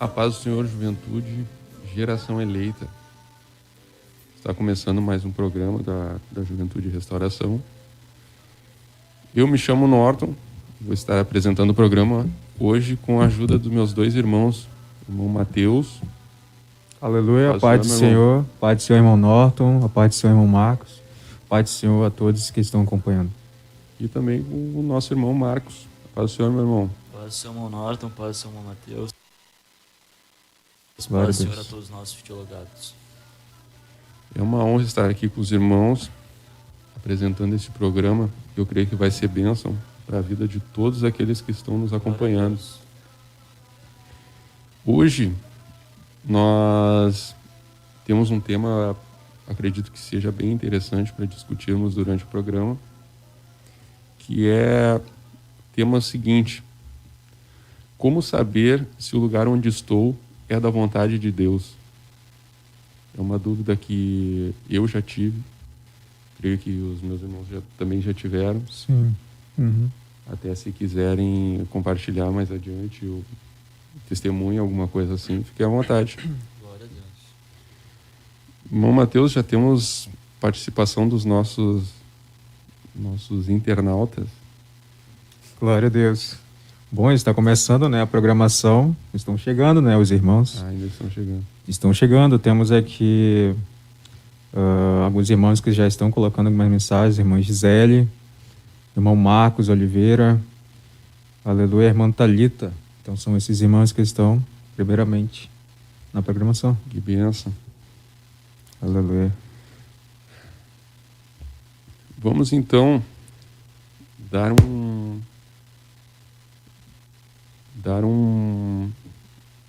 A paz do Senhor, juventude, geração eleita. Está começando mais um programa da Juventude Restauração. Eu me chamo Norton, vou estar apresentando o programa hoje com a ajuda dos meus dois irmãos, o irmão Mateus. Aleluia, Pai do Senhor, Pai do Senhor, irmão Norton, a Pai do Senhor, irmão Marcos, Pai do Senhor a todos que estão acompanhando. E também o nosso irmão Marcos. Paz do Senhor, meu irmão. Paz do Senhor, irmão Norton, paz do Senhor, irmão Mateus. Glória Paz do a Senhor Deus. a todos os nossos teologados. É uma honra estar aqui com os irmãos, apresentando esse programa. Eu creio que vai ser bênção para a vida de todos aqueles que estão nos acompanhando. Hoje, nós temos um tema, acredito que seja bem interessante para discutirmos durante o programa, que é o tema seguinte: como saber se o lugar onde estou é da vontade de Deus? É uma dúvida que eu já tive, creio que os meus irmãos também já tiveram. Sim. Uhum. Até se quiserem compartilhar mais adiante o testemunho, alguma coisa assim, fiquem à vontade. Glória a Deus. Irmão Mateus, já temos participação dos nossos internautas. Glória a Deus. Bom, está começando, né, a programação. Estão chegando, né, os irmãos. Ainda estão chegando. Estão chegando. Temos aqui alguns irmãos que já estão colocando algumas mensagens. Irmã Gisele, irmão Marcos Oliveira, aleluia, irmã Thalita. Então são esses irmãos que estão, primeiramente, na programação. Que bênção. Aleluia. Vamos então dar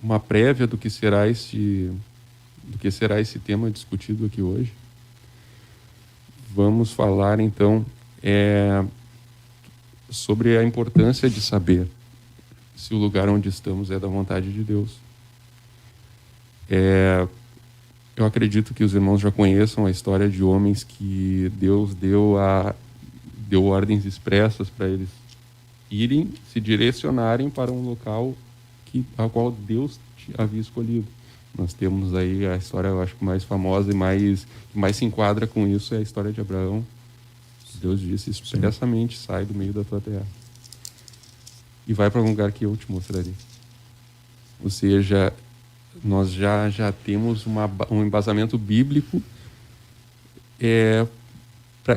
uma prévia do que será esse tema discutido aqui hoje. Vamos falar então sobre a importância de saber se o lugar onde estamos é da vontade de Deus. Eu acredito que os irmãos já conheçam a história de homens que Deus deu ordens expressas para eles irem, se direcionarem para um local a qual Deus havia escolhido. Nós temos aí a história, eu acho que mais famosa e que mais se enquadra com isso é a história de Abraão. Deus disse expressamente: sai do meio da tua terra e vai para um lugar que eu te mostrarei. Ou seja, nós já temos um embasamento bíblico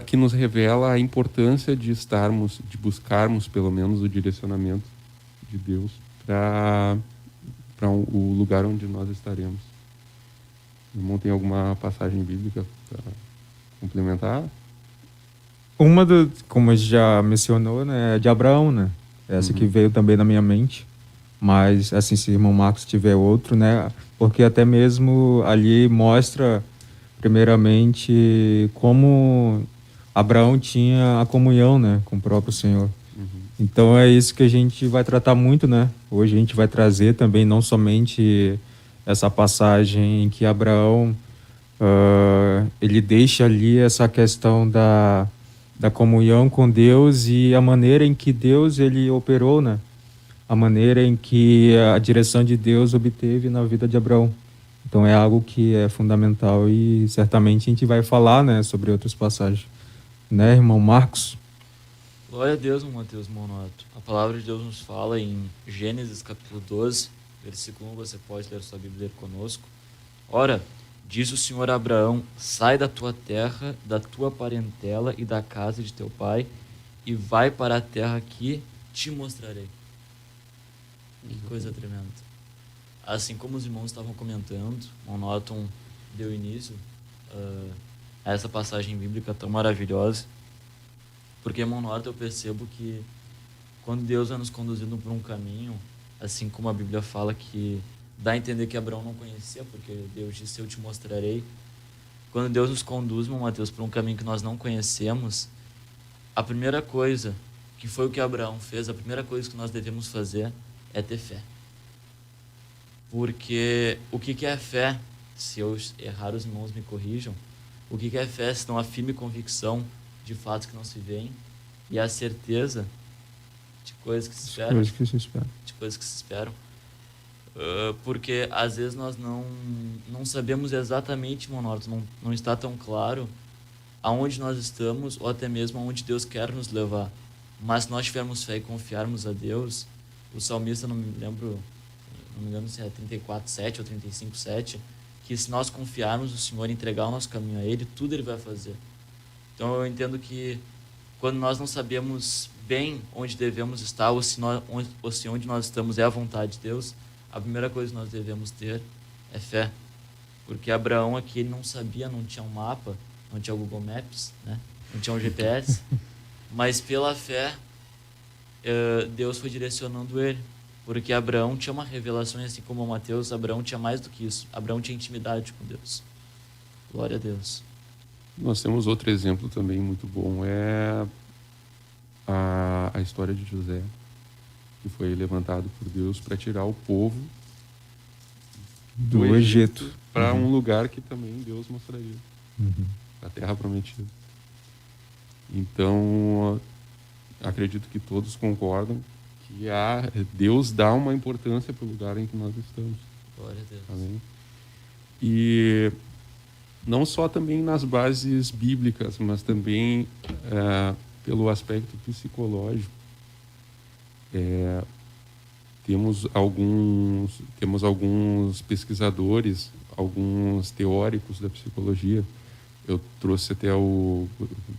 que nos revela a importância de buscarmos pelo menos o direcionamento de Deus para o lugar onde nós estaremos. O irmão tem alguma passagem bíblica para complementar? Como a gente já mencionou, né, é de Abraão, né? Essa que veio também na minha mente. Mas, assim, se o irmão Marcos tiver outro, né? Porque até mesmo ali mostra, primeiramente, como Abraão tinha a comunhão, né, com o próprio Senhor. Então é isso que a gente vai tratar muito, né? Hoje a gente vai trazer também não somente essa passagem em que Abraão ele deixa ali essa questão da comunhão com Deus e a maneira em que Deus ele operou, né? A maneira em que a direção de Deus obteve na vida de Abraão. Então é algo que é fundamental e certamente a gente vai falar, né, sobre outras passagens. Né, irmão Marcos? Glória a Deus, irmão Mateus, irmão Norton. A palavra de Deus nos fala em Gênesis capítulo 12, versículo 1, você pode ler sua Bíblia conosco. Ora, diz o Senhor a Abraão: sai da tua terra, da tua parentela e da casa de teu pai, e vai para a terra que te mostrarei. Que coisa tremenda. Assim como os irmãos estavam comentando, o irmão Norton deu início a essa passagem bíblica tão maravilhosa, porque, irmão Norton, eu percebo que quando Deus vai nos conduzindo por um caminho, assim como a Bíblia fala que dá a entender que Abraão não conhecia, porque Deus disse: eu te mostrarei. Quando Deus nos conduz, irmão Mateus, por um caminho que nós não conhecemos, a primeira coisa, que foi o que Abraão fez, a primeira coisa que nós devemos fazer é ter fé. Porque o que é fé? Se eu errar, os irmãos me corrijam. O que é fé, senão a firme convicção de fatos que não se veem e a certeza de coisas que se esperam. Coisas que se esperam. De coisas que se esperam. Porque às vezes nós não sabemos exatamente, Monarto, não está tão claro aonde nós estamos ou até mesmo aonde Deus quer nos levar. Mas se nós tivermos fé e confiarmos a Deus, o salmista, não me engano se é 34:7 ou 35:7, que se nós confiarmos no Senhor e entregar o nosso caminho a Ele, tudo Ele vai fazer. Então eu entendo que quando nós não sabemos bem onde devemos estar ou se onde nós estamos é a vontade de Deus, a primeira coisa que nós devemos ter é fé. Porque Abraão aqui ele não sabia, não tinha um mapa, não tinha o Google Maps, né? Não tinha um GPS, mas pela fé Deus foi direcionando ele. Porque Abraão tinha uma revelação, assim como o Mateus, Abraão tinha mais do que isso. Abraão tinha intimidade com Deus. Glória a Deus. Nós temos outro exemplo também muito bom, é a história de José, que foi levantado por Deus para tirar o povo do Egito para um lugar que também Deus mostraria, a terra prometida. Então, acredito que todos concordam que Deus dá uma importância para o lugar em que nós estamos. Glória a Deus. Amém? E não só também nas bases bíblicas, mas também pelo aspecto psicológico. Temos alguns pesquisadores, alguns teóricos da psicologia. Eu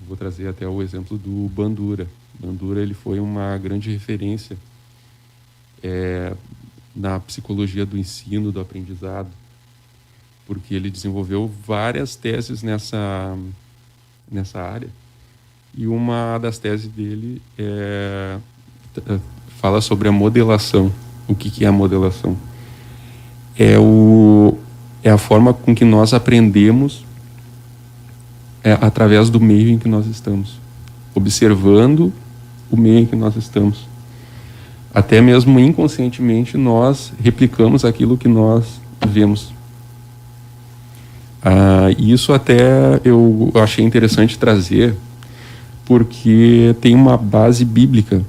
vou trazer até o exemplo do Bandura. Bandura ele foi uma grande referência na psicologia do ensino, do aprendizado, porque ele desenvolveu várias teses nessa área. E uma das teses dele fala sobre a modelação. O que é a modelação? É a forma com que nós aprendemos através do meio em que nós estamos, observando o meio em que nós estamos. Até mesmo inconscientemente nós replicamos aquilo que nós vemos. Isso até eu achei interessante trazer, porque tem uma base bíblica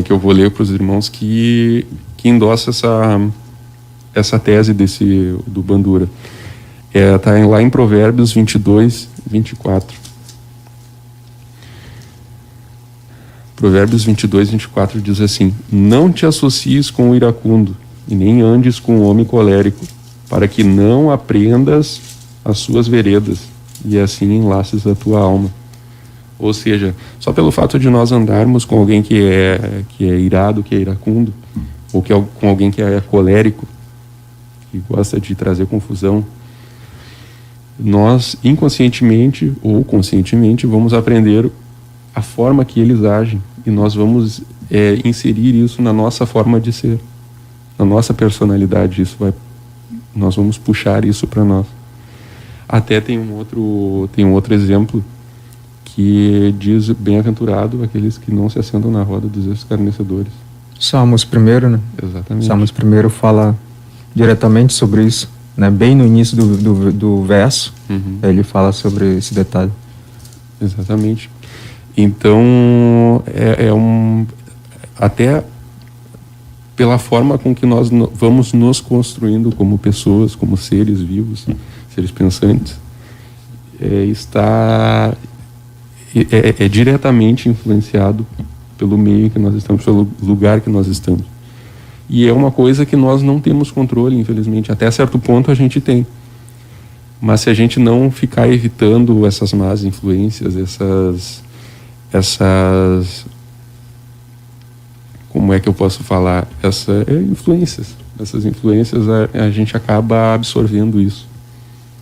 que eu vou ler para os irmãos que endossa essa tese do Bandura. Está lá em Provérbios 22:24. Provérbios 22:24 diz assim: não te associes com o iracundo, e nem andes com o homem colérico, para que não aprendas as suas veredas, e assim enlaces a tua alma. Ou seja, só pelo fato de nós andarmos com alguém que é irado, que é iracundo, ou com alguém que é colérico, que gosta de trazer confusão, nós inconscientemente ou conscientemente vamos aprender a forma que eles agem, e nós vamos inserir isso na nossa forma de ser, na nossa personalidade. Nós vamos puxar isso para nós. Até tem um outro exemplo que diz: bem-aventurado aqueles que não se assentam na roda dos escarnecedores. Salmos 1, né? Exatamente. Salmos 1 fala diretamente sobre isso, né? Bem no início do verso, ele fala sobre esse detalhe. Exatamente. Então, até pela forma com que nós vamos nos construindo como pessoas, como seres vivos, seres pensantes, é diretamente influenciado pelo meio que nós estamos, pelo lugar que nós estamos. E é uma coisa que nós não temos controle, infelizmente. Até certo ponto a gente tem. Mas se a gente não ficar evitando essas más influências, como é que eu posso falar? Essas influências a gente acaba absorvendo isso.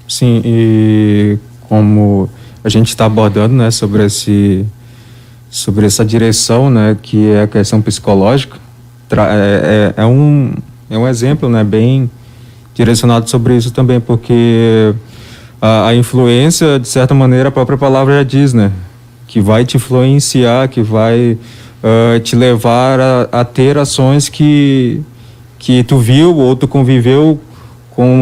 Sim, e como a gente está abordando, né, sobre essa direção, né, que é a questão psicológica, é um exemplo, né, bem direcionado sobre isso também, porque a influência, de certa maneira, a própria palavra já diz, né, que vai te influenciar, que vai te levar a ter ações que tu viu ou tu conviveu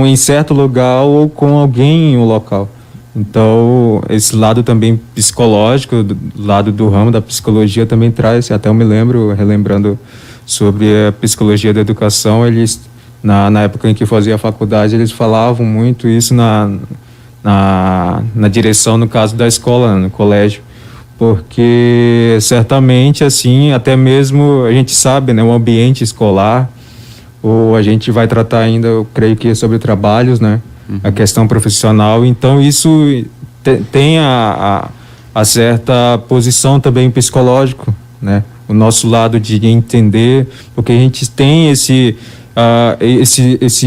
em certo lugar ou com alguém em um local. Então, esse lado também psicológico, do lado do ramo da psicologia também traz, até eu me lembro, relembrando sobre a psicologia da educação, eles, na época em que fazia a faculdade, eles falavam muito isso na direção, no caso da escola, no colégio, porque certamente, assim, até mesmo a gente sabe, né, o ambiente escolar, ou a gente vai tratar ainda, eu creio que sobre trabalhos, né, a questão profissional, então isso tem a certa posição também psicológico, né, o nosso lado de entender, porque a gente tem esse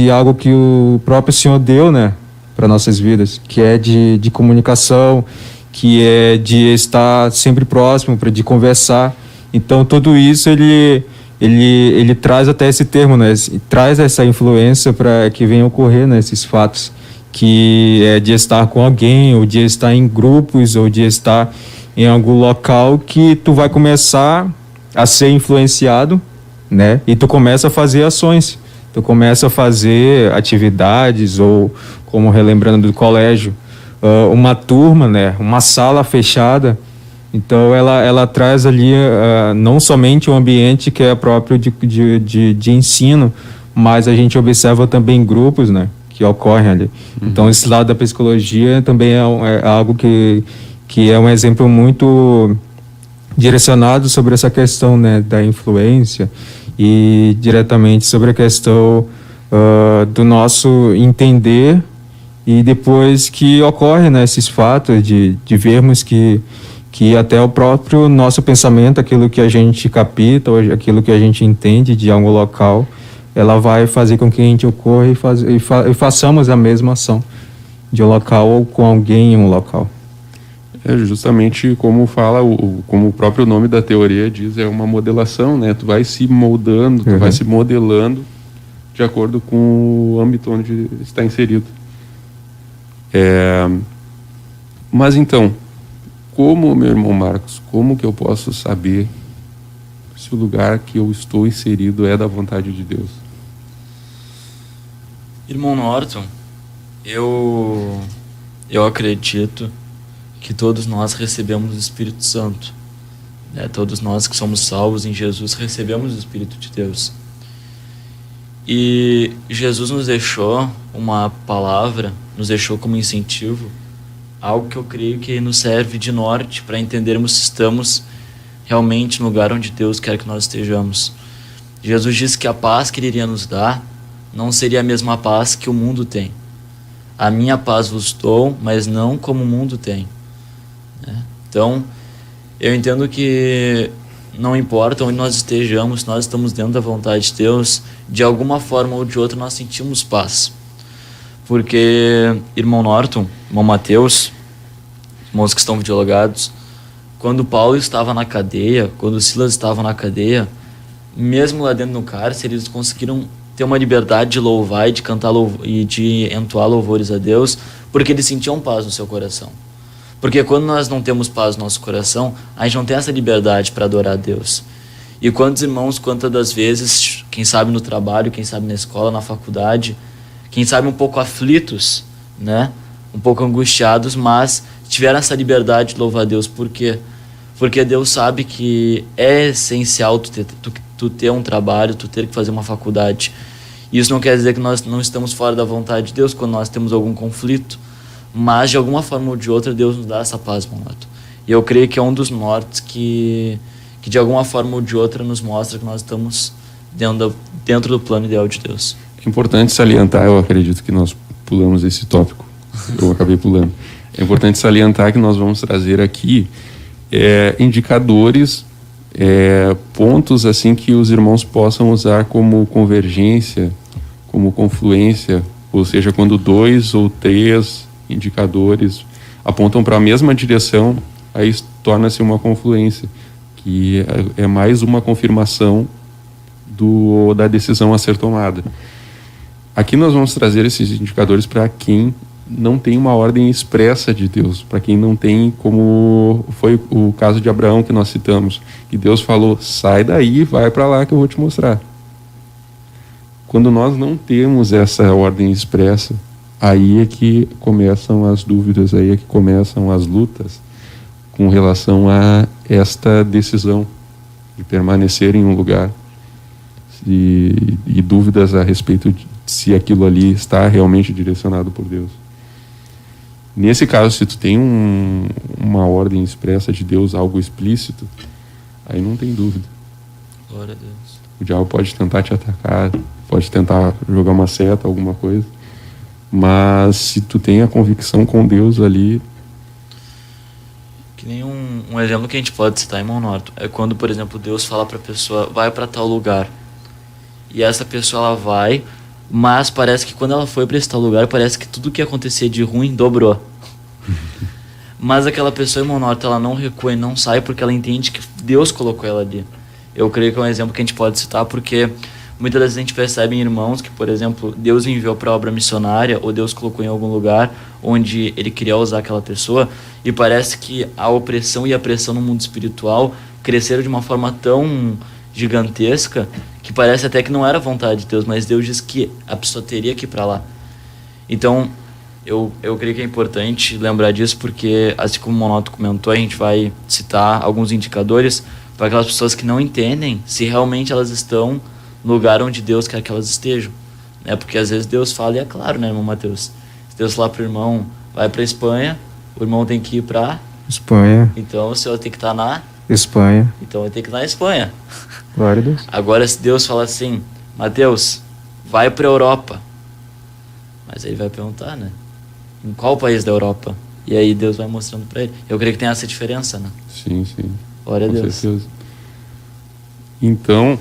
algo que o próprio Senhor deu, né, para nossas vidas, que é de comunicação, que é de estar sempre próximo, de conversar. Então tudo isso ele traz até esse termo, né, traz essa influência para que venha ocorrer, né, esses fatos, que é de estar com alguém, ou de estar em grupos, ou de estar em algum local que tu vai começar a ser influenciado, né? E tu começa a fazer ações, tu começa a fazer atividades, ou como relembrando do colégio, uma turma, né? Uma sala fechada. Então ela traz ali não somente o ambiente que é próprio de ensino, mas a gente observa também grupos, né, que ocorrem ali. Então esse lado da psicologia também é algo que é um exemplo muito direcionado sobre essa questão, né, da influência, e diretamente sobre a questão do nosso entender, e depois que ocorre, né, esses fatos de vermos que até o próprio nosso pensamento, aquilo que a gente capta, ou aquilo que a gente entende de algum local, ela vai fazer com que a gente ocorra e façamos a mesma ação de um local ou com alguém em um local. É justamente como fala, como o próprio nome da teoria diz, é uma modelação, né? Tu vai se moldando, tu vai se modelando de acordo com o âmbito onde está inserido. Mas então, como, meu irmão Marcos, como que eu posso saber se o lugar que eu estou inserido é da vontade de Deus? Irmão Norton, eu acredito que todos nós recebemos o Espírito Santo, né? Todos nós que somos salvos em Jesus recebemos o Espírito de Deus. E Jesus nos deixou uma palavra, nos deixou como incentivo, algo que eu creio que nos serve de norte para entendermos se estamos realmente no lugar onde Deus quer que nós estejamos. Jesus disse que a paz que Ele iria nos dar não seria a mesma paz que o mundo tem. A minha paz vos dou, mas não como o mundo tem. Então, eu entendo que não importa onde nós estejamos, se nós estamos dentro da vontade de Deus, de alguma forma ou de outra nós sentimos paz. Porque, irmão Norton, irmão Mateus, irmãos que estão videologados, quando Paulo estava na cadeia, quando Silas estava na cadeia, mesmo lá dentro do cárcere, eles conseguiram ter uma liberdade de louvar e de cantar e de entoar louvores a Deus, porque eles sentiam paz no seu coração. Porque quando nós não temos paz no nosso coração, a gente não tem essa liberdade para adorar a Deus. E quantos irmãos, quantas das vezes, quem sabe no trabalho, quem sabe na escola, na faculdade, quem sabe um pouco aflitos, né? Um pouco angustiados, mas tiveram essa liberdade de louvar a Deus. Por quê? Porque Deus sabe que é essencial tu ter um trabalho, tu ter que fazer uma faculdade. Isso não quer dizer que nós não estamos fora da vontade de Deus quando nós temos algum conflito, mas de alguma forma ou de outra Deus nos dá essa paz, meu Norton. E eu creio que é um dos nortes que de alguma forma ou de outra nos mostra que nós estamos dentro do plano ideal de Deus. É importante salientar, eu acredito que nós pulamos esse tópico, eu acabei pulando. É importante salientar que nós vamos trazer aqui indicadores, pontos assim que os irmãos possam usar como convergência, como confluência, ou seja, quando 2 ou 3 indicadores apontam para a mesma direção, aí torna-se uma confluência, que é mais uma confirmação da decisão a ser tomada. Aqui nós vamos trazer esses indicadores para quem não tem uma ordem expressa de Deus, para quem não tem, como foi o caso de Abraão que nós citamos, que Deus falou, sai daí, vai para lá que eu vou te mostrar. Quando nós não temos essa ordem expressa, aí é que começam as dúvidas, aí é que começam as lutas com relação a esta decisão de permanecer em um lugar. e dúvidas a respeito de se aquilo ali está realmente direcionado por Deus. Nesse caso, se tu tem uma ordem expressa de Deus, algo explícito, aí não tem dúvida. Glória a Deus. O diabo pode tentar te atacar, pode tentar jogar uma seta, alguma coisa, mas se tu tem a convicção com Deus ali... Que nem um exemplo que a gente pode citar, irmão Norton, é quando, por exemplo, Deus fala para a pessoa, vai para tal lugar, e essa pessoa ela vai, mas parece que quando ela foi para esse tal lugar, parece que tudo que acontecia de ruim dobrou. Mas aquela pessoa, irmão Norton, ela não recua e não sai porque ela entende que Deus colocou ela ali. Eu creio que é um exemplo que a gente pode citar porque muitas vezes a gente percebe em irmãos que, por exemplo, Deus enviou para a obra missionária ou Deus colocou em algum lugar onde Ele queria usar aquela pessoa e parece que a opressão e a pressão no mundo espiritual cresceram de uma forma tão gigantesca que parece até que não era vontade de Deus, mas Deus diz que a pessoa teria que ir para lá. Então, eu creio que é importante lembrar disso porque, assim como o Monoto comentou, a gente vai citar alguns indicadores para aquelas pessoas que não entendem se realmente elas estão no lugar onde Deus quer que elas estejam, né? Porque às vezes Deus fala e é claro, né, irmão Mateus? Se Deus falar para o irmão, vai para a Espanha, o irmão tem que ir para Espanha. Então o senhor tem que estar na Espanha. Então vai ter que ir na Espanha. Glória a Deus. Agora se Deus fala assim, Mateus, vai para a Europa, mas aí ele vai perguntar, né? Em qual país da Europa? E aí Deus vai mostrando para ele. Eu creio que tem essa diferença, né? Sim, sim. Glória a Com Deus. certeza. Então,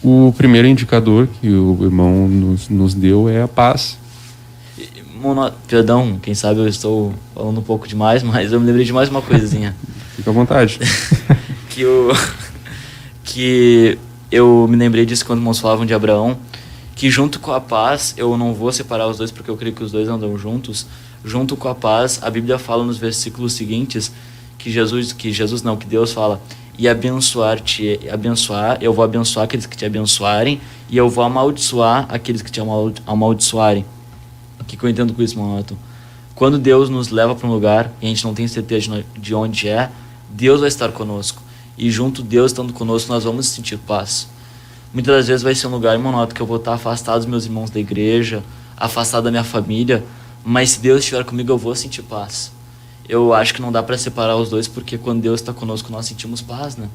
o primeiro indicador que o irmão nos deu é a paz. Perdão, quem sabe eu estou falando um pouco demais, mas eu me lembrei de mais uma coisinha. Fica à vontade. que eu me lembrei disso quando os irmãos falavam de Abraão, que junto com a paz, eu não vou separar os dois porque eu creio que os dois andam juntos, junto com a paz, a Bíblia fala nos versículos seguintes que Deus fala, e eu vou abençoar aqueles que te abençoarem, e eu vou amaldiçoar aqueles que te amaldiçoarem. O que eu entendo com isso, Monato? Quando Deus nos leva para um lugar e a gente não tem certeza de onde é, Deus vai estar conosco. E junto Deus estando conosco, nós vamos sentir paz. Muitas das vezes vai ser um lugar, Monato, que eu vou estar afastado dos meus irmãos da igreja, afastado da minha família, mas se Deus estiver comigo, eu vou sentir paz. Eu acho que não dá para separar os dois, porque quando Deus está conosco, nós sentimos paz, né?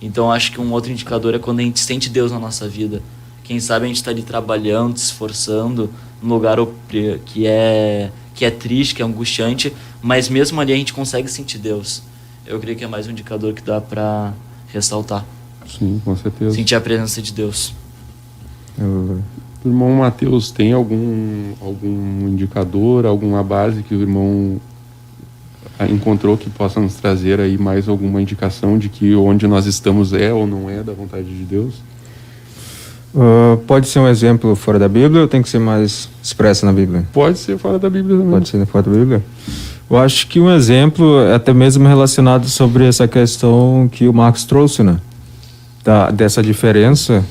Então, acho que um outro indicador é quando a gente sente Deus na nossa vida. Quem sabe a gente está ali trabalhando, se esforçando, num lugar que é triste, que é angustiante, mas mesmo ali a gente consegue sentir Deus. Eu creio que é mais um indicador que dá para ressaltar. Sim, com certeza. Sentir a presença de Deus. O irmão Mateus, tem algum indicador, alguma base que o irmão encontrou que possa nos trazer aí mais alguma indicação de que onde nós estamos é ou não é da vontade de Deus? Pode ser um exemplo fora da Bíblia ou tem que ser mais expresso na Bíblia? Pode ser fora da Bíblia também. Pode ser fora da Bíblia? Eu acho que um exemplo é até mesmo relacionado sobre essa questão que o Marcos trouxe, né? Dessa diferença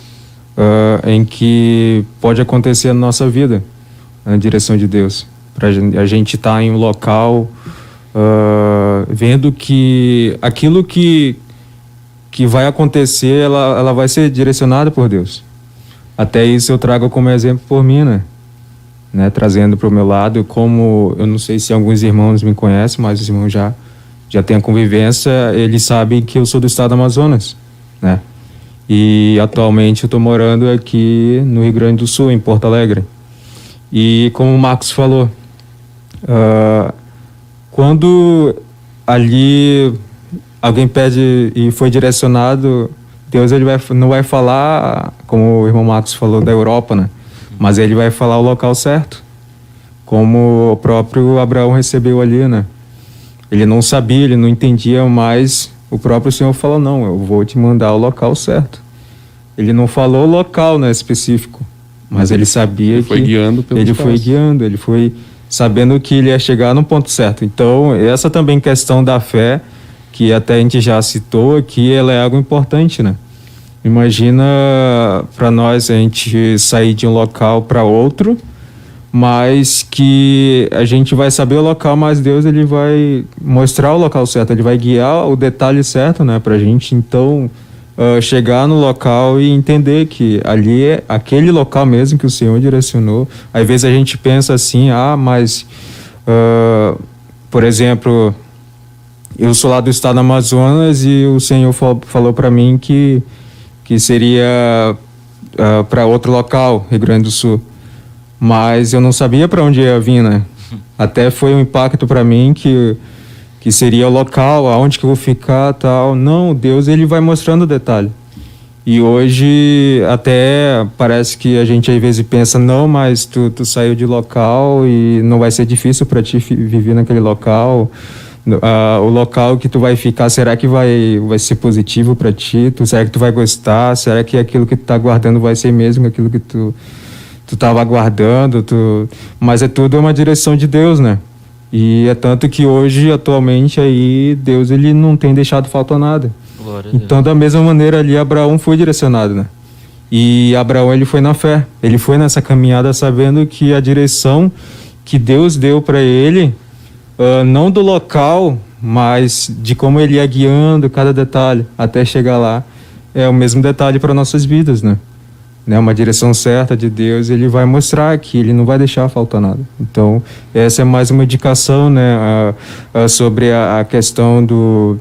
em que pode acontecer na nossa vida, na direção de Deus. A gente estar em um local vendo que aquilo que vai acontecer, ela vai ser direcionada por Deus. Até isso eu trago como exemplo por mim, né? Trazendo para o meu lado, como eu não sei se alguns irmãos me conhecem, mas os irmãos já têm a convivência, eles sabem que eu sou do estado do Amazonas, né? E atualmente eu estou morando aqui no Rio Grande do Sul, em Porto Alegre. E como o Marcos falou, quando ali alguém pede e foi direcionado, Deus não vai falar, como o irmão Marcos falou, da Europa, né? Mas ele vai falar o local certo, como o próprio Abraão recebeu ali, né? Ele não sabia, ele não entendia, mas o próprio Senhor falou, não, eu vou te mandar o local certo. Ele não falou o local, né, específico, mas ele sabia que ele foi guiando, ele foi sabendo que ele ia chegar no ponto certo. Então, essa também questão da fé, que até a gente já citou aqui, ela é algo importante, né? Imagina para nós a gente sair de um local para outro, mas que a gente vai saber o local, mas Deus ele vai mostrar o local certo, ele vai guiar o detalhe certo, né, para a gente. Então, chegar no local e entender que ali é aquele local mesmo que o Senhor direcionou. Às vezes a gente pensa assim, mas, por exemplo, eu sou lá do estado do Amazonas e o Senhor falou para mim que seria para outro local, Rio Grande do Sul. Mas eu não sabia para onde ia vir, né? Até foi um impacto para mim que seria o local, aonde que eu vou ficar, tal. Não, Deus, ele vai mostrando o detalhe. E hoje até parece que a gente às vezes pensa, não, mas tu saiu de local e não vai ser difícil para ti viver naquele local. O local que tu vai ficar, será que vai ser positivo para ti? Será que tu vai gostar? Será que aquilo que tu tá aguardando vai ser mesmo aquilo que tu estava aguardando? Mas é tudo uma direção de Deus, né? E é tanto que hoje, atualmente, aí Deus ele não tem deixado faltar nada. Então, da mesma maneira ali, Abraão foi direcionado, né? E Abraão, ele foi na fé. Ele foi nessa caminhada sabendo que a direção que Deus deu para ele, não do local, mas de como ele ia guiando cada detalhe até chegar lá, é o mesmo detalhe para nossas vidas, né? Uma direção certa de Deus, ele vai mostrar que ele não vai deixar faltar nada. Então, essa é mais uma indicação, né, sobre a questão do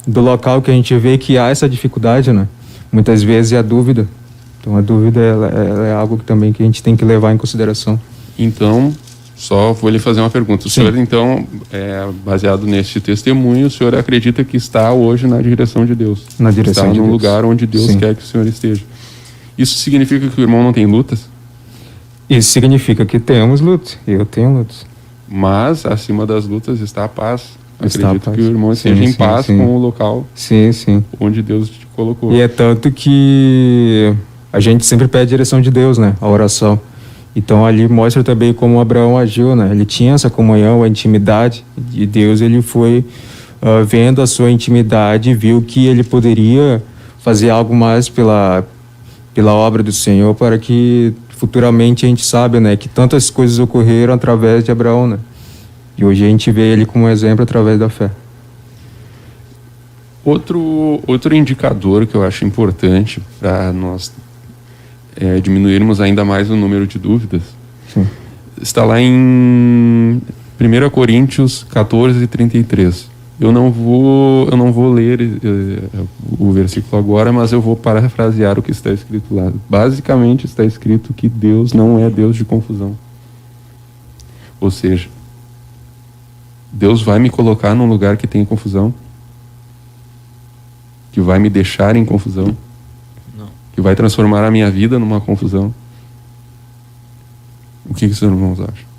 local que a gente vê que há essa dificuldade, né? Muitas vezes é a dúvida. Então, a dúvida ela é algo também que a gente tem que levar em consideração. Então, só vou lhe fazer uma pergunta. O senhor, então, baseado nesse testemunho, o senhor acredita que está hoje na direção de Deus? Na direção de Deus. Está no lugar onde Deus quer que o senhor esteja. Isso significa que o irmão não tem lutas? Isso significa que temos lutas. Eu tenho lutas. Mas, acima das lutas, está a paz. Está Acredito a paz. que o irmão esteja em paz com o local onde Deus te colocou. E é tanto que a gente sempre pede a direção de Deus, né? A oração. Então, ali mostra também como Abraão agiu, né? Ele tinha essa comunhão, a intimidade de Deus. Ele foi vendo a sua intimidade e viu que ele poderia fazer algo mais pela obra do Senhor, para que futuramente a gente sabe, né, que tantas coisas ocorreram através de Abraão, né? E hoje a gente vê ele como exemplo através da fé. Outro indicador que eu acho importante para nós diminuirmos ainda mais o número de dúvidas está lá em 1 Coríntios 14:33. Eu não vou ler o versículo agora, mas eu vou parafrasear o que está escrito lá. Basicamente está escrito que Deus não é Deus de confusão. Ou seja, Deus vai me colocar num lugar que tem confusão? Que vai me deixar em confusão? Não. Que vai transformar a minha vida numa confusão? O que os irmãos acham?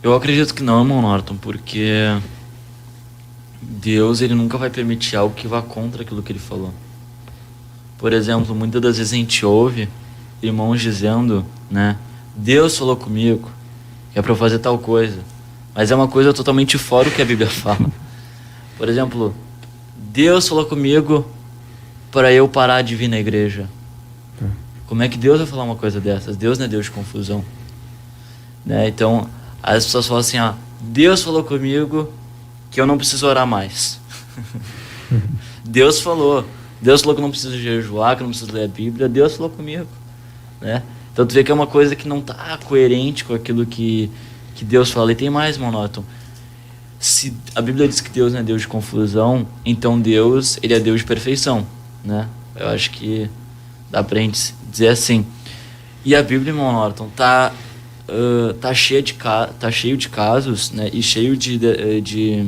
Eu acredito que não, irmão Norton, porque Deus, ele nunca vai permitir algo que vá contra aquilo que ele falou. Por exemplo, muitas das vezes a gente ouve irmãos dizendo, né, Deus falou comigo que é para eu fazer tal coisa, mas é uma coisa totalmente fora do que a Bíblia fala. Por exemplo, Deus falou comigo para eu parar de vir na igreja. Como é que Deus vai falar uma coisa dessas? Deus não é Deus de confusão, né? Então, as pessoas falam assim, Deus falou comigo que eu não preciso orar mais. Deus falou que eu não preciso jejuar, que eu não preciso ler a Bíblia. Deus falou comigo, né? Então tu vê que é uma coisa que não está coerente com aquilo que Deus fala. E tem mais, irmão Norton. Se a Bíblia diz que Deus não é Deus de confusão, então Deus, ele é Deus de perfeição, né? Eu acho que dá pra gente dizer assim. E a Bíblia, irmão Norton, tá cheio de casos, né, e cheio de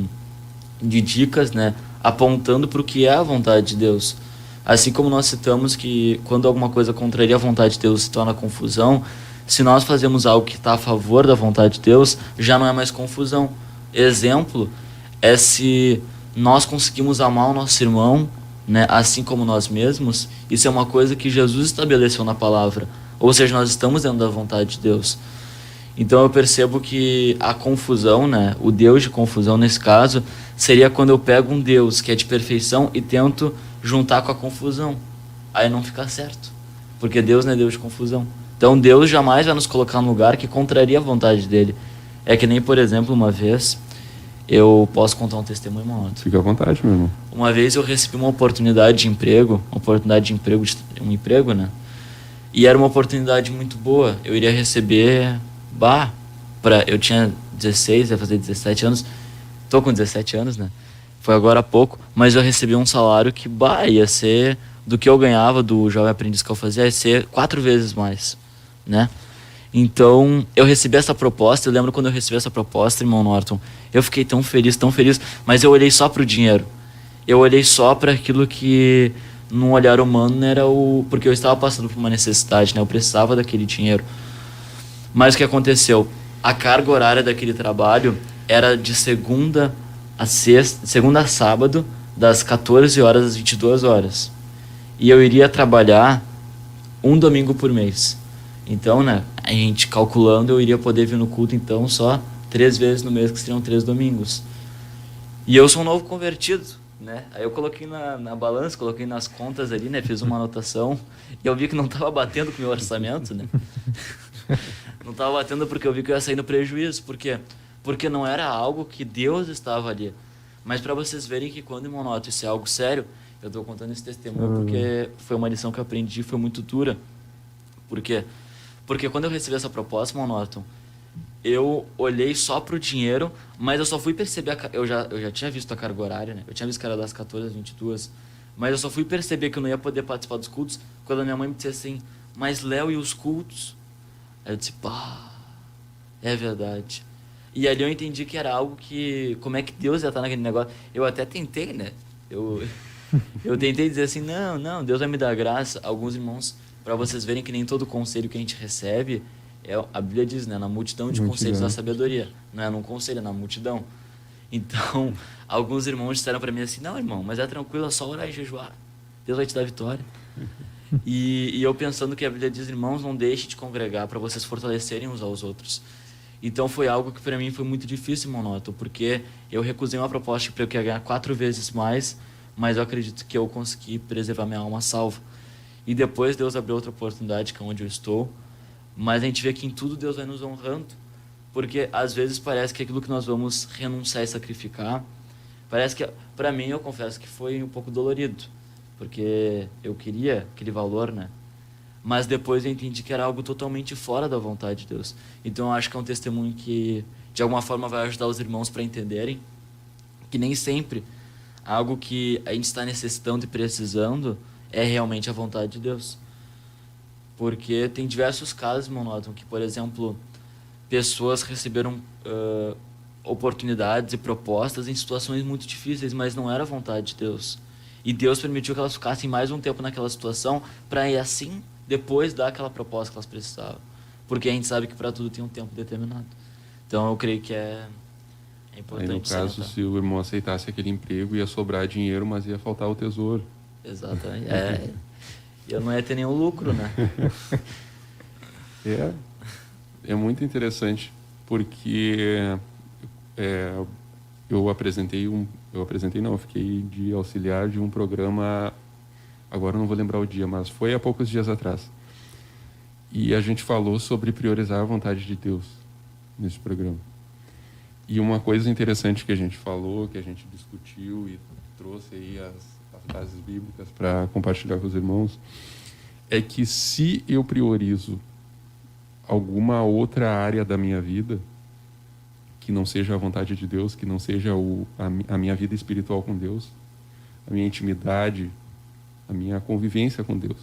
dicas, né, apontando para o que é a vontade de Deus. Assim como nós citamos que quando alguma coisa contraria a vontade de Deus se torna confusão, se nós fazemos algo que está a favor da vontade de Deus, já não é mais confusão. Exemplo é se nós conseguimos amar o nosso irmão, né, assim como nós mesmos. Isso é uma coisa que Jesus estabeleceu na palavra. Ou seja, nós estamos dentro da vontade de Deus. Então eu percebo que a confusão, né, o Deus de confusão nesse caso, seria quando eu pego um Deus que é de perfeição e tento juntar com a confusão. Aí não fica certo, porque Deus não é Deus de confusão. Então Deus jamais vai nos colocar num lugar que contraria a vontade dele. É que nem, por exemplo, uma vez, Eu posso contar um testemunho, mano? Fica à vontade, meu irmão. Uma vez eu recebi uma oportunidade de emprego, um emprego, né? E era uma oportunidade muito boa. Eu iria receber, eu tinha 16, ia fazer 17 anos. Tô com 17 anos, né? Foi agora há pouco, mas eu recebi um salário que, ia ser do que eu ganhava do jovem aprendiz que eu fazia, ia ser 4 vezes mais, né? Então, eu recebi essa proposta. Eu lembro quando eu recebi essa proposta, irmão Norton, eu fiquei tão feliz, mas eu olhei só pro dinheiro. Eu olhei só para aquilo que, num olhar humano, era porque eu estava passando por uma necessidade, né? Eu precisava daquele dinheiro. Mas o que aconteceu? A carga horária daquele trabalho era de segunda a sábado, das 14 horas às 22 horas. E eu iria trabalhar um domingo por mês. Então, né, a gente calculando, eu iria poder vir no culto, então, só 3 vezes no mês, que seriam 3 domingos. E eu sou um novo convertido, né? Aí eu coloquei na balança, coloquei nas contas ali, né? Fiz uma anotação e eu vi que não estava batendo com o meu orçamento, né? Não estava batendo porque eu vi que eu ia sair no prejuízo. Por quê? Porque não era algo que Deus estava ali. Mas para vocês verem que quando, irmão Norton, isso é algo sério, eu estou contando esse testemunho porque foi uma lição que eu aprendi, foi muito dura. Por quê? Porque quando eu recebi essa proposta, irmão Norton, eu olhei só pro dinheiro, mas eu só fui perceber, eu já tinha visto a carga horária, né? Eu tinha visto que era das 14 às 22, mas eu só fui perceber que eu não ia poder participar dos cultos quando a minha mãe me disse assim, mas Léo, e os cultos? Aí eu disse, é verdade. E ali eu entendi que era algo que, como é que Deus ia estar naquele negócio. Eu até tentei, né? Eu tentei dizer assim, não, Deus vai me dar graça. Alguns irmãos, para vocês verem que nem todo conselho que a gente recebe, a Bíblia diz, né? Na multidão de conselhos da sabedoria. Não é num conselho, é na multidão. Então, alguns irmãos disseram para mim assim, não, irmão, mas é tranquilo, é só orar e jejuar. Deus vai te dar vitória. E eu pensando que a Bíblia diz, irmãos, não deixe de congregar para vocês fortalecerem uns aos outros. Então foi algo que para mim foi muito difícil, irmão Norton, porque eu recusei uma proposta para eu queria ganhar 4 vezes mais, mas eu acredito que eu consegui preservar minha alma salva. E depois Deus abriu outra oportunidade, que é onde eu estou, mas a gente vê que em tudo Deus vai nos honrando, porque às vezes parece que aquilo que nós vamos renunciar e sacrificar, parece que, para mim, eu confesso que foi um pouco dolorido, porque eu queria aquele valor, né? Mas depois eu entendi que era algo totalmente fora da vontade de Deus. Então eu acho que é um testemunho que, de alguma forma, vai ajudar os irmãos para entenderem que nem sempre algo que a gente está necessitando e precisando é realmente a vontade de Deus. Porque tem diversos casos, irmão Norton, que, por exemplo, pessoas receberam oportunidades e propostas em situações muito difíceis, mas não era a vontade de Deus. E Deus permitiu que elas ficassem mais um tempo naquela situação para, assim, depois dar aquela proposta que elas precisavam. Porque a gente sabe que para tudo tem um tempo determinado. Então eu creio que é importante. Aí, no caso, se o irmão aceitasse aquele emprego, ia sobrar dinheiro, mas ia faltar o tesouro. Exatamente. Eu não ia ter nenhum lucro, né? É muito interessante, porque eu fiquei de auxiliar de um programa, agora eu não vou lembrar o dia, mas foi há poucos dias atrás. E a gente falou sobre priorizar a vontade de Deus nesse programa. E uma coisa interessante que a gente falou, que a gente discutiu e trouxe aí as bases bíblicas para compartilhar com os irmãos, é que se eu priorizo alguma outra área da minha vida, que não seja a vontade de Deus, que não seja a minha vida espiritual com Deus, a minha intimidade, a minha convivência com Deus.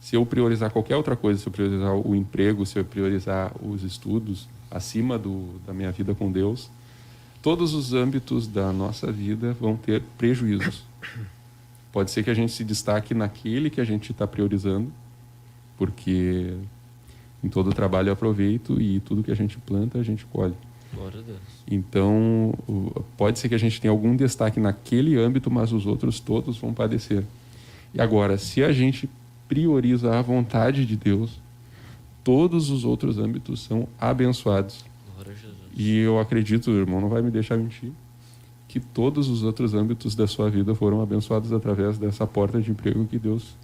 Se eu priorizar qualquer outra coisa, se eu priorizar o emprego, se eu priorizar os estudos acima da minha vida com Deus, todos os âmbitos da nossa vida vão ter prejuízos. Pode ser que a gente se destaque naquele que a gente está priorizando, porque em todo trabalho eu aproveito e tudo que a gente planta, a gente colhe. Glória a Deus. Então, pode ser que a gente tenha algum destaque naquele âmbito, mas os outros todos vão padecer. E agora, se a gente prioriza a vontade de Deus, todos os outros âmbitos são abençoados. Glória a Jesus. E eu acredito, o irmão não vai me deixar mentir, que todos os outros âmbitos da sua vida foram abençoados através dessa porta de emprego que Deus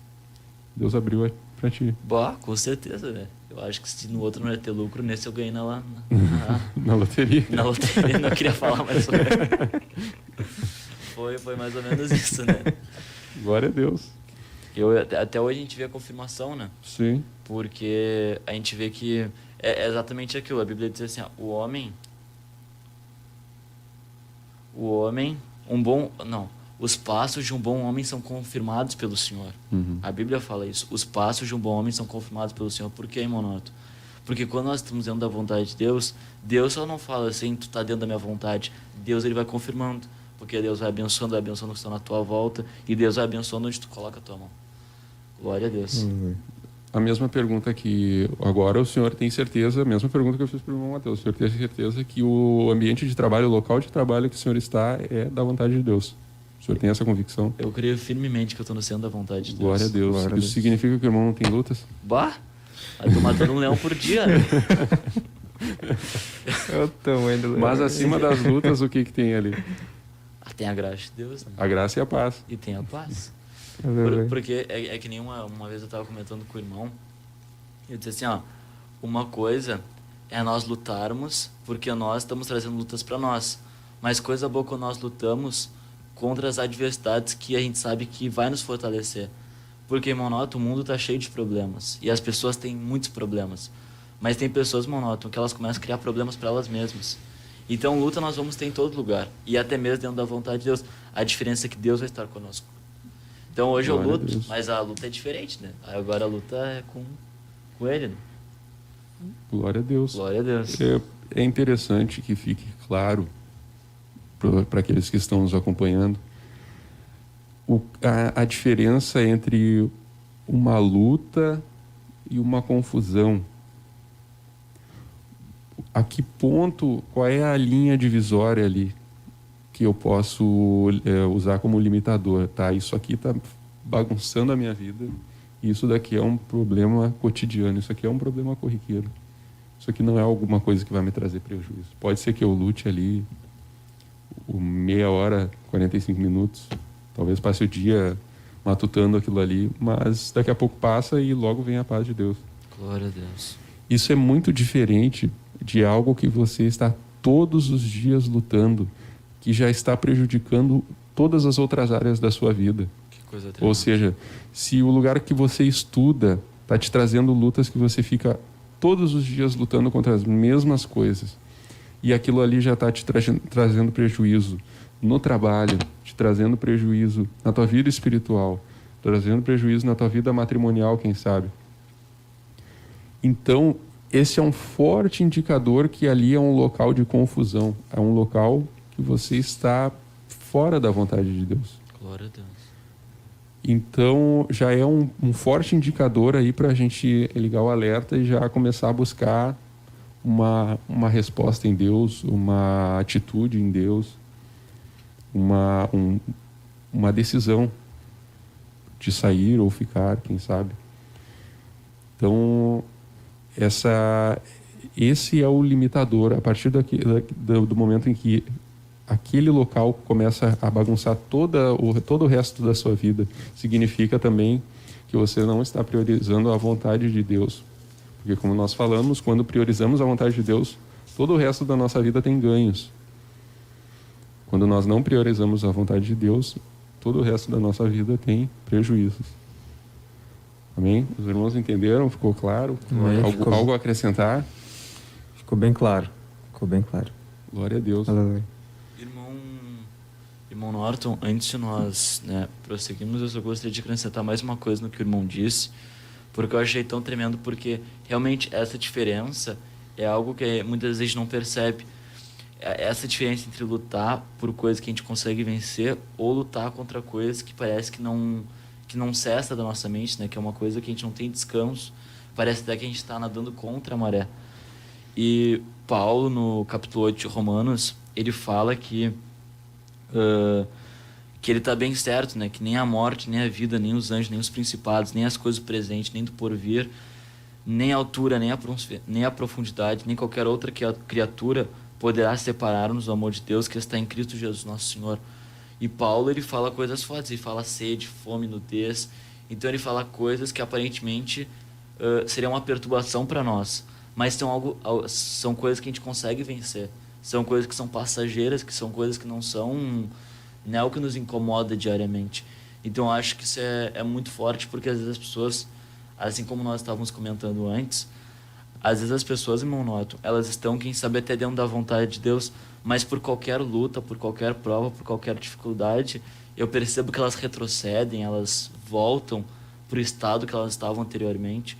abriu para ti. Com certeza, né? Eu acho que se no outro não ia ter lucro, nesse eu ganhei Na loteria. na loteria. Não queria falar, mas foi mais ou menos isso, né? Glória a Deus. Até hoje a gente vê a confirmação, né? Sim. Porque a gente vê que é exatamente aquilo. A Bíblia diz assim, ó, o homem, os passos de um bom homem são confirmados pelo Senhor. Uhum. A Bíblia fala isso. Os passos de um bom homem são confirmados pelo Senhor. Por quê, irmão Noto? Porque quando nós estamos dentro da vontade de Deus, Deus só não fala assim, tu tá dentro da minha vontade. Deus, ele vai confirmando. Porque Deus vai abençoando o que está na tua volta. E Deus vai abençoando onde tu coloca a tua mão. Glória a Deus. Uhum. A mesma pergunta que agora o senhor tem certeza, a mesma pergunta que eu fiz para o irmão Mateus, o senhor tem certeza que o ambiente de trabalho, o local de trabalho que o senhor está é da vontade de Deus? O senhor tem essa convicção? Eu creio firmemente que eu estou no centro da vontade de Deus. Glória a Deus. Glória a Isso Deus. significa que o irmão não tem lutas? Bah! Eu tô matando um leão por dia, né? É o tamanho do Mas acima das lutas, o que tem ali? Tem a graça de Deus, né? A graça e a paz. E tem a paz. Aleluia. Porque é que nem uma vez eu estava comentando com o irmão, eu disse assim, ó, uma coisa é nós lutarmos porque nós estamos trazendo lutas para nós, mas coisa boa quando nós lutamos contra as adversidades que a gente sabe que vai nos fortalecer. Porque, Monótono, o mundo está cheio de problemas e as pessoas têm muitos problemas, mas tem pessoas, Monótono, que elas começam a criar problemas para elas mesmas. Então, luta nós vamos ter em todo lugar e até mesmo dentro da vontade de Deus. A diferença é que Deus vai estar conosco. Então, hoje Glória eu a luto, Deus. mas a luta é diferente, né? Agora a luta é com Ele, né? Glória a Deus. Glória a Deus. É interessante que fique claro para aqueles que estão nos acompanhando a diferença entre uma luta e uma confusão. A que ponto, qual é a linha divisória ali que eu posso usar como limitador? Tá, isso aqui está bagunçando a minha vida, e isso daqui é um problema cotidiano, isso aqui é um problema corriqueiro. Isso aqui não é alguma coisa que vai me trazer prejuízo. Pode ser que eu lute ali meia hora, 45 minutos, talvez passe o dia matutando aquilo ali, mas daqui a pouco passa e logo vem a paz de Deus. Glória a Deus. Isso é muito diferente de algo que você está todos os dias lutando, que já está prejudicando todas as outras áreas da sua vida. Que coisa tremenda. Ou seja, se o lugar que você estuda está te trazendo lutas que você fica todos os dias lutando contra as mesmas coisas, e aquilo ali já está te trazendo prejuízo no trabalho, te trazendo prejuízo na tua vida espiritual, trazendo prejuízo na tua vida matrimonial, quem sabe. Então, esse é um forte indicador que ali é um local de confusão, é um local que você está fora da vontade de Deus. Glória a Deus. Então, já é um forte indicador aí para a gente ligar o alerta e já começar a buscar uma resposta em Deus, uma atitude em Deus, uma decisão de sair ou ficar, quem sabe. Então, esse é o limitador. A partir do momento em que aquele local começa a bagunçar todo o resto da sua vida, significa também que você não está priorizando a vontade de Deus. Porque, como nós falamos, quando priorizamos a vontade de Deus, todo o resto da nossa vida tem ganhos. Quando nós não priorizamos a vontade de Deus, todo o resto da nossa vida tem prejuízos. Amém? Os irmãos entenderam? Ficou claro? Algo a acrescentar? Ficou bem claro. Ficou bem claro. Glória a Deus. Aleluia. Irmão Norton, antes de nós prosseguirmos, eu só gostaria de acrescentar mais uma coisa no que o irmão disse, porque eu achei tão tremendo, porque realmente essa diferença é algo que muitas vezes não percebe. Essa diferença entre lutar por coisas que a gente consegue vencer ou lutar contra coisas que parece que não cessa da nossa mente, né? Que é uma coisa que a gente não tem descanso. Parece até que a gente está nadando contra a maré. E Paulo, no capítulo 8 de Romanos, ele fala que ele está bem certo, né? Que nem a morte, nem a vida, nem os anjos, nem os principados, nem as coisas presentes, nem do porvir, nem a altura, nem a profundidade, nem qualquer outra criatura poderá separar-nos do amor de Deus que está em Cristo Jesus, nosso Senhor. E Paulo, ele fala coisas fortes, ele fala sede, fome, nudez. Então ele fala coisas que aparentemente seria uma perturbação para nós, mas são coisas que a gente consegue vencer, são coisas que são passageiras, que são coisas que não é o que nos incomoda diariamente. Então eu acho que isso é muito forte, porque às vezes as pessoas, assim como nós estávamos comentando antes, às vezes as pessoas, irmão Noto, elas estão, quem sabe, até dentro da vontade de Deus, mas por qualquer luta, por qualquer prova, por qualquer dificuldade, eu percebo que elas retrocedem, elas voltam para o estado que elas estavam anteriormente,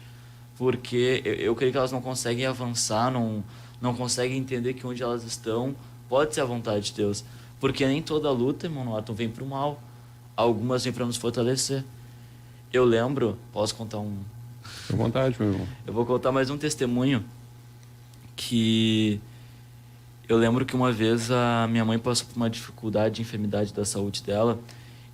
porque eu creio que elas não conseguem avançar, não conseguem entender que onde elas estão pode ser a vontade de Deus, porque nem toda luta, irmão Norton, vem para o mal, algumas vêm para nos fortalecer. Eu lembro, posso contar um... Fique à vontade, meu irmão. Eu vou contar mais um testemunho que eu lembro que uma vez a minha mãe passou por uma dificuldade de enfermidade da saúde dela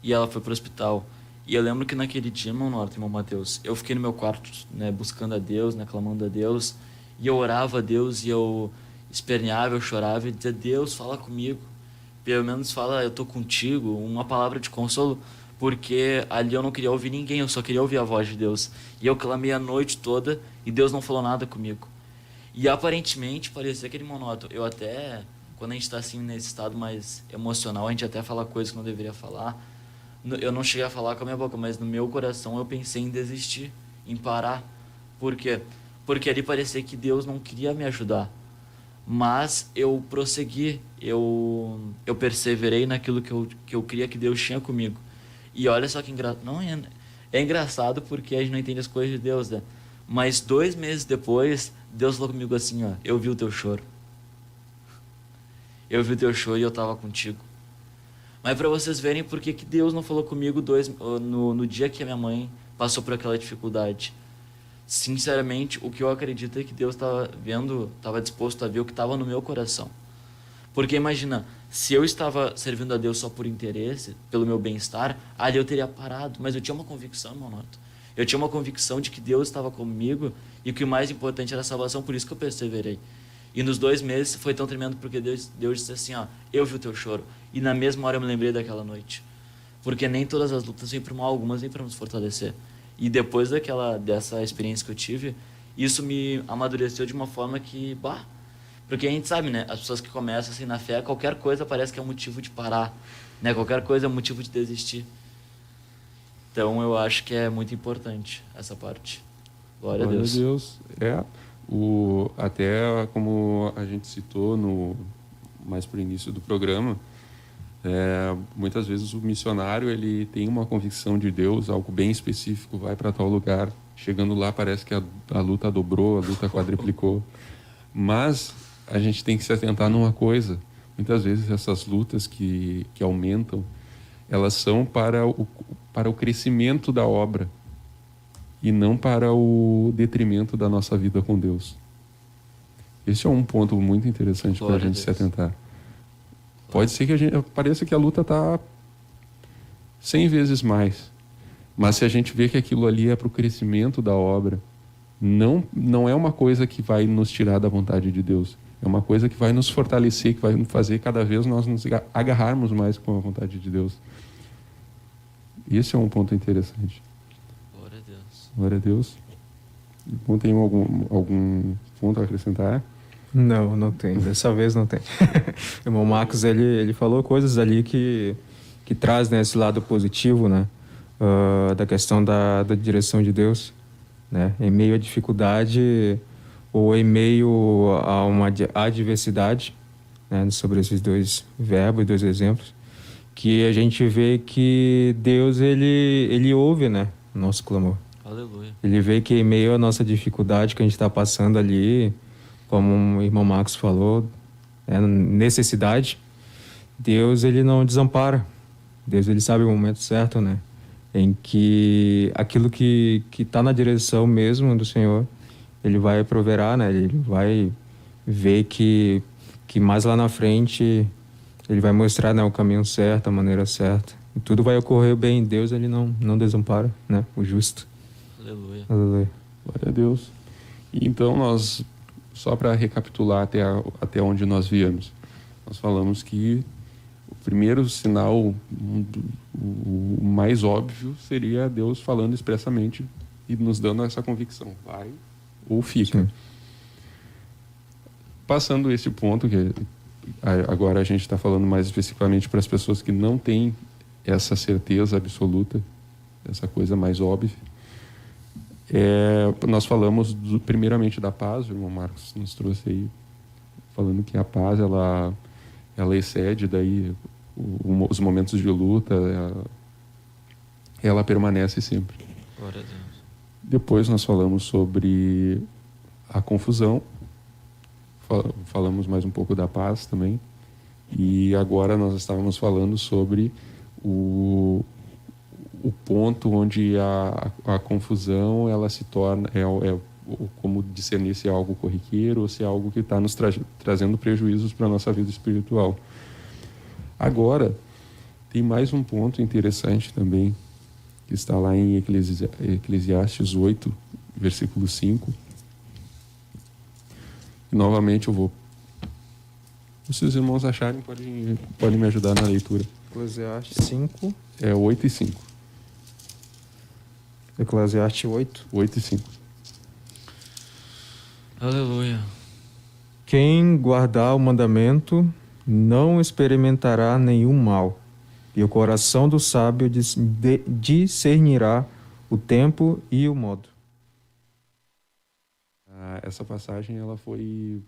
e ela foi para o hospital. E eu lembro que naquele dia, irmão Norton, irmão Mateus, eu fiquei no meu quarto, né, buscando a Deus, né, clamando a Deus, e eu orava a Deus e eu esperneava, eu chorava e dizia: Deus, fala comigo, pelo menos fala, eu tô contigo, uma palavra de consolo, porque ali eu não queria ouvir ninguém, eu só queria ouvir a voz de Deus. E eu clamei a noite toda e Deus não falou nada comigo. E aparentemente parecia aquele monótono. Eu até, quando a gente está assim nesse estado mais emocional, a gente até fala coisas que não deveria falar. Eu não cheguei a falar com a minha boca, mas no meu coração eu pensei em desistir, em parar. Por quê? Porque ali parecia que Deus não queria me ajudar. Mas eu prossegui, eu perseverei naquilo que eu queria que Deus tinha comigo. E olha só que engraçado. Não é engraçado porque a gente não entende as coisas de Deus, né? Mas 2 meses depois, Deus falou comigo assim, ó: eu vi o teu choro. Eu vi o teu choro e eu estava contigo. Mas para vocês verem por que Deus não falou comigo no dia que a minha mãe passou por aquela dificuldade. Sinceramente, o que eu acredito é que Deus estava vendo, estava disposto a ver o que estava no meu coração. Porque imagina, se eu estava servindo a Deus só por interesse, pelo meu bem-estar, ali eu teria parado. Mas eu tinha uma convicção, irmão Noto. Eu tinha uma convicção de que Deus estava comigo e que o mais importante era a salvação, por isso que eu perseverei. E nos 2 meses foi tão tremendo porque Deus disse assim, ó: eu vi o teu choro. E na mesma hora eu me lembrei daquela noite. Porque nem todas as lutas vêm para o mal, algumas vêm para nos fortalecer. E depois dessa experiência que eu tive, isso me amadureceu de uma forma que, porque a gente sabe, né? As pessoas que começam assim na fé, qualquer coisa parece que é um motivo de parar, né? Qualquer coisa é um motivo de desistir. Então eu acho que é muito importante essa parte. Glória a Deus. Glória a Deus. Até como a gente citou mais para o início do programa, muitas vezes o missionário ele tem uma convicção de Deus, algo bem específico, vai para tal lugar, chegando lá parece que a luta dobrou, a luta quadriplicou. Mas a gente tem que se atentar numa coisa: muitas vezes essas lutas que aumentam, elas são para o crescimento da obra e não para o detrimento da nossa vida com Deus. Esse é um ponto muito interessante para a gente se atentar. Pode ser que pareça que a luta está 100 vezes mais, mas se a gente vê que aquilo ali é para o crescimento da obra, não é uma coisa que vai nos tirar da vontade de Deus. É uma coisa que vai nos fortalecer, que vai fazer cada vez nós nos agarrarmos mais com a vontade de Deus. Esse é um ponto interessante. Glória a Deus. Glória a Deus. Bom, tem algum ponto a acrescentar? Não tem. Dessa vez não tem. O irmão Marcos, ele falou coisas ali que traz, né, esse lado positivo, né? Da questão da direção de Deus, né? Em meio à dificuldade ou em meio a uma adversidade, né? Sobre esses 2 verbos, 2 exemplos, que a gente vê que Deus, ele ouve, né, o nosso clamor. Aleluia. Ele vê que em meio à nossa dificuldade que a gente está passando ali, como o irmão Marcos falou, necessidade, Deus, ele não desampara. Deus, ele sabe o momento certo, né? Em que aquilo que está na direção mesmo do Senhor, ele vai proverá, né? Ele vai ver que mais lá na frente ele vai mostrar, né, o caminho certo, a maneira certa. E tudo vai ocorrer bem. Deus, ele não desampara, né? O justo. Aleluia. Aleluia. Glória a Deus. E então nós, só para recapitular até onde nós viemos, nós falamos que o primeiro sinal, o mais óbvio, seria Deus falando expressamente e nos dando essa convicção, vai ou fica. Sim. Passando esse ponto, que agora a gente está falando mais especificamente para as pessoas que não têm essa certeza absoluta, essa coisa mais óbvia. Nós falamos primeiramente da paz, o irmão Marcos nos trouxe aí, falando que a paz ela excede daí os momentos de luta, ela permanece sempre. Glória a Deus. Depois nós falamos sobre a confusão, falamos mais um pouco da paz também, e agora nós estávamos falando sobre o ponto onde a confusão ela se torna como discernir se é algo corriqueiro ou se é algo que está nos trazendo prejuízos para a nossa vida espiritual. Agora, tem mais um ponto interessante também, que está lá em Eclesiastes 8, versículo 5. E, novamente eu vou... Se os irmãos acharem, podem me ajudar na leitura. Eclesiastes 5. 8 e 5. Eclesiastes 8. 8 e 5. Aleluia. Quem guardar o mandamento não experimentará nenhum mal, e o coração do sábio discernirá o tempo e o modo. Essa passagem ela foi